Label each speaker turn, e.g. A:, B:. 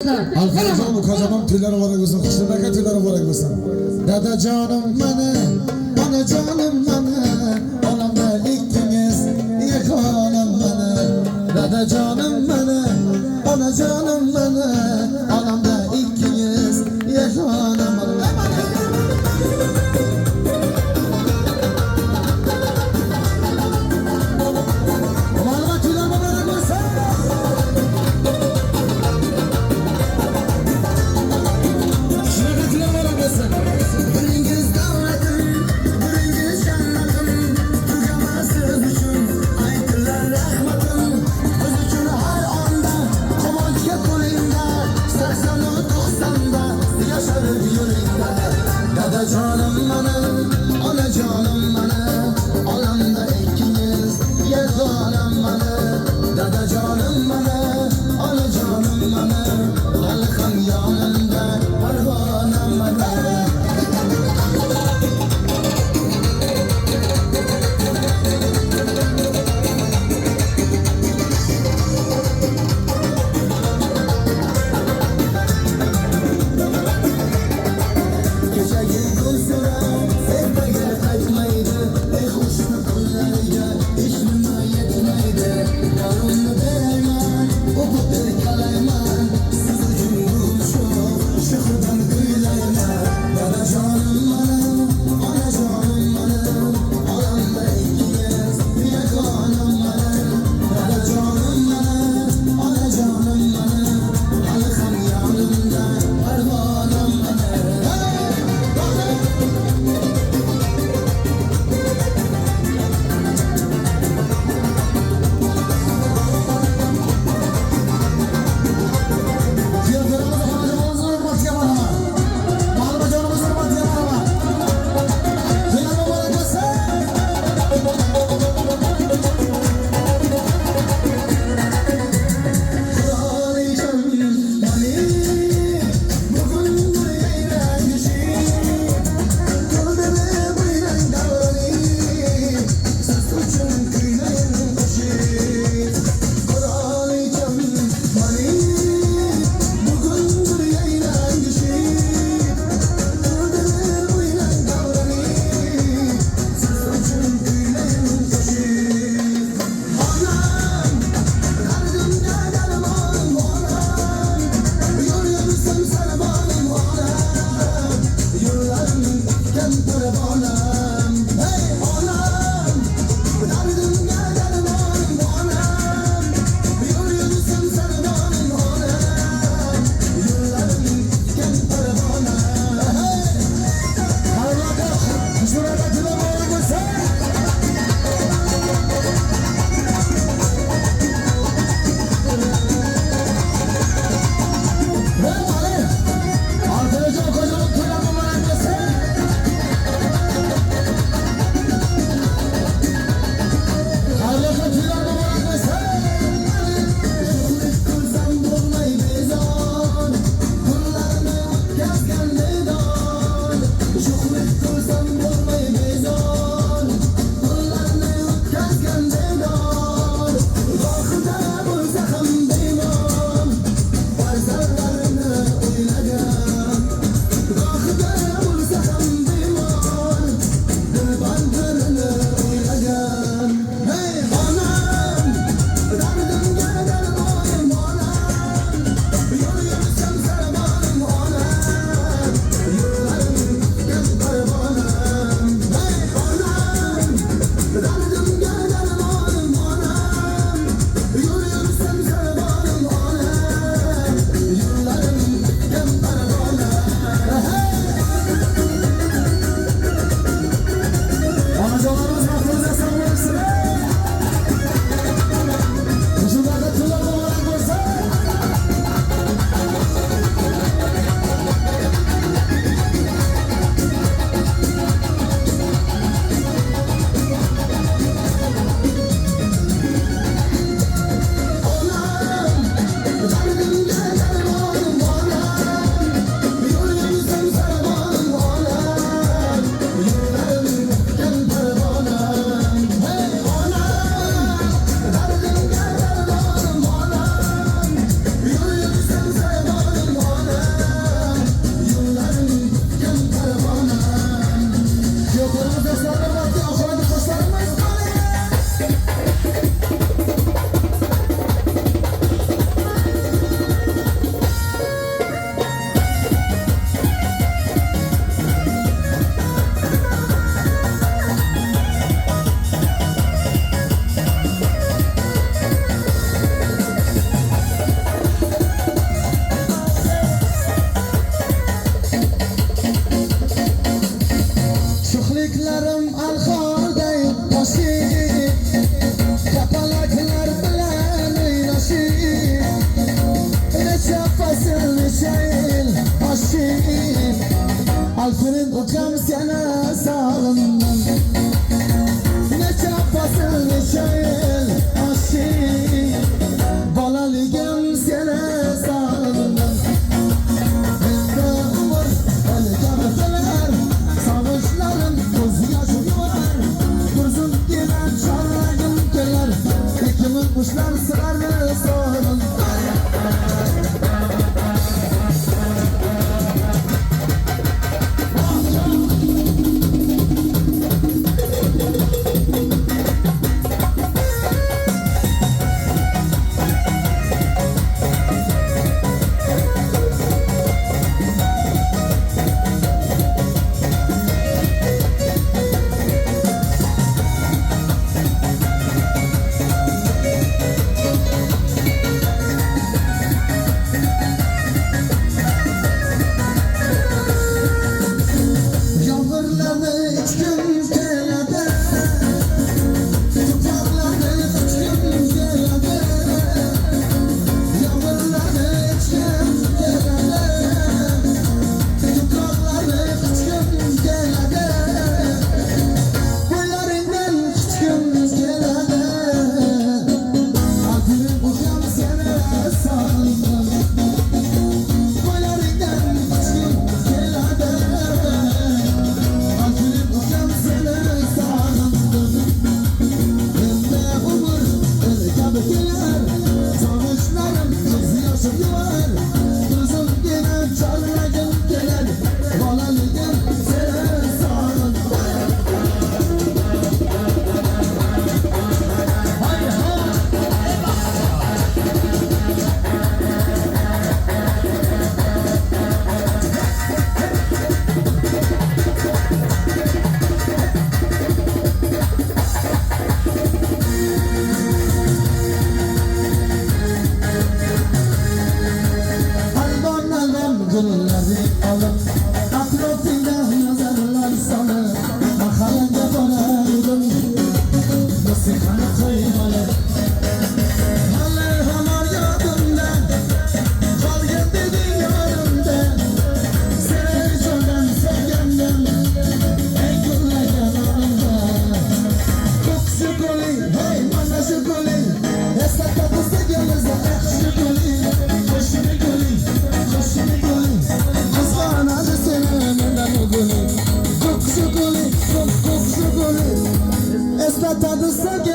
A: Alfacan ukacaman tüyleri var gülsün, kışındaki tüyleri var gülsün. Dede canım beni, ana canım beni, olamda ikiniz yakalım beni. Dede canım beni, ana canım beni, olamda ikiniz yakalım beni. Canım benim, ana canım benim, olamda ikiniz yeganam benim. Dede canım benim, ana canım benim, halkın yanında pervanam benim. Şu ukam seni sağlımdan. Ne çapasın neçe yıl aşık, balaligim seni sağlımdan. Bende umur elga beteler, savaşların göz yaşım var. Gözüm gelen çarragım gelir, ikimin kuşlar sırarını sorun. Gülleri alıp atrafında nazarlar salıp mahallemde varardım, musikanı koymalı. Haller hamar yadımda, kalgen dedi yarımda. Sever çoğdan sevgemden, ey güllegen anımda. Kuk şükuli, hey bana şükuli, esnaf kapısı gelirse ek şükuli. Koşunu gülü, koşunu gülü. Kuk şükuli, kuk şükuli. Esnaf tadı sevgemden.